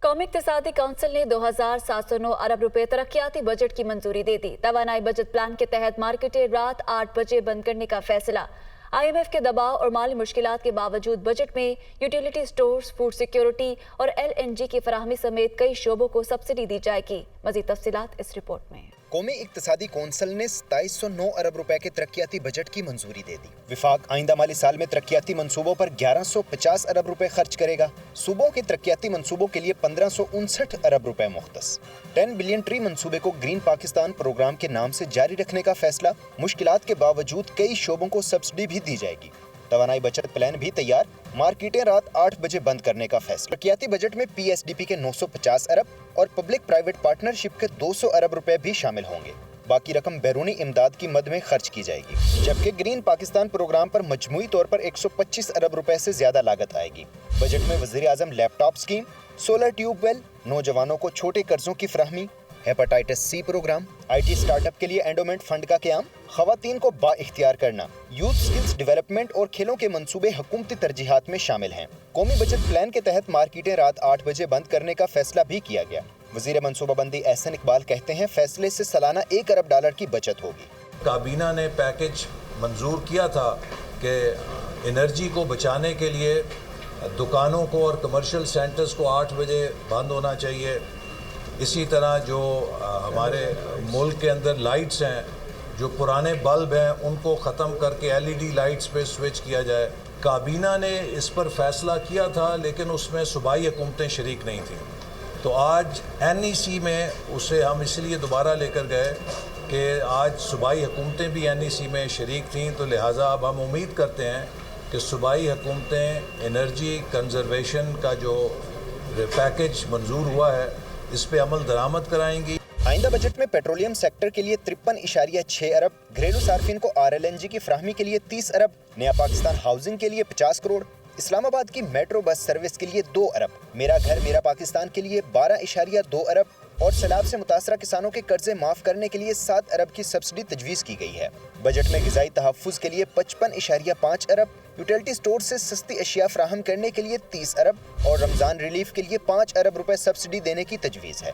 قومی اقتصادی کونسل نے 2709 ارب روپے ترقیاتی بجٹ کی منظوری دے دی۔ توانائی بجٹ پلان کے تحت مارکیٹیں رات 8 بجے بند کرنے کا فیصلہ۔ IMF کے دباؤ اور مالی مشکلات کے باوجود بجٹ میں یوٹیلیٹی سٹورز، فوڈ سیکیورٹی اور LNG کی فراہمی سمیت کئی شعبوں کو سبسڈی دی جائے گی۔ مزید تفصیلات اس رپورٹ میں۔ قومی اقتصادی کونسل نے 2709 ارب روپے کے ترقیاتی بجٹ کی منظوری دے دی۔ وفاق آئندہ مالی سال میں ترقیاتی منصوبوں پر 1150 ارب روپے خرچ کرے گا۔ صوبوں کے ترقیاتی منصوبوں کے لیے 1559 ارب روپے مختص۔ 10 بلین ٹری منصوبے کو گرین پاکستان پروگرام کے نام سے جاری رکھنے کا فیصلہ۔ مشکلات کے باوجود کئی شعبوں کو سبسڈی بھی دی جائے گی۔ توانائی بچت پلان بھی تیار، مارکیٹیں رات 8 بجے بند کرنے کا فیصلہ۔ ترقیاتی بجٹ میں PSDP کے 950 ارب اور پبلک پرائیویٹ پارٹنرشپ کے 200 ارب روپے بھی شامل ہوں گے۔ باقی رقم بیرونی امداد کی مد میں خرچ کی جائے گی، جبکہ گرین پاکستان پروگرام پر مجموعی طور پر 125 ارب روپے سے زیادہ لاگت آئے گی۔ بجٹ میں وزیر اعظم laptop scheme, solar tube well, نوجوانوں کو چھوٹے قرضوں کی فراہمی، hepatitis C programme, IT startup کے لیے اینڈومنٹ فنڈ کا قیام، خواتین کو با اختیار کرنا، یوتھ سکلز ڈیولپمنٹ اور کھیلوں کے منصوبے حکومتی ترجیحات میں شامل ہیں۔ قومی بچت پلان کے تحت مارکیٹیں رات 8 بجے بند کرنے کا فیصلہ بھی کیا گیا۔ وزیر منصوبہ بندی احسن اقبال کہتے ہیں فیصلے سے سالانہ 1 ارب ڈالر کی بچت ہوگی۔ کابینہ نے پیکج منظور کیا تھا کہ انرجی کو بچانے کے لیے دکانوں کو اور کمرشل سینٹرز کو 8 بجے بند ہونا چاہیے۔ اسی طرح جو ہمارے ملک کے اندر لائٹس ہیں، جو پرانے بلب ہیں، ان کو ختم کر کے LED لائٹس پہ سوئچ کیا جائے۔ کابینہ نے اس پر فیصلہ کیا تھا، لیکن اس میں صوبائی حکومتیں شریک نہیں تھیں۔ تو آج NEC میں اسے ہم اس لیے دوبارہ لے کر گئے کہ آج صوبائی حکومتیں بھی NEC میں شریک تھیں، تو لہٰذا اب ہم امید کرتے ہیں کہ صوبائی حکومتیں انرجی کنزرویشن کا جو پیکج منظور ہوا ہے اس پہ عمل درآمد کرائیں گی۔ آئندہ بجٹ میں پیٹرولیم سیکٹر کے لیے 53.6 ارب، گھریلو صارفین کو RLNG کی فراہمی کے لیے 30 ارب، نیا پاکستان ہاؤسنگ کے لیے 50 کروڑ، اسلام آباد کی میٹرو بس سروس کے لیے 2 ارب، میرا گھر میرا پاکستان کے لیے 12.2 ارب اور سیلاب سے متاثرہ کسانوں کے قرضے معاف کرنے کے لیے 7 ارب کی سبسڈی تجویز کی گئی ہے۔ بجٹ میں غذائی تحفظ کے لیے 55.5 ارب، یوٹیلیٹی سٹور سے سستی اشیاء فراہم کرنے کے لیے 30 ارب اور رمضان ریلیف کے لیے 5 ارب روپے سبسڈی دینے کی تجویز ہے۔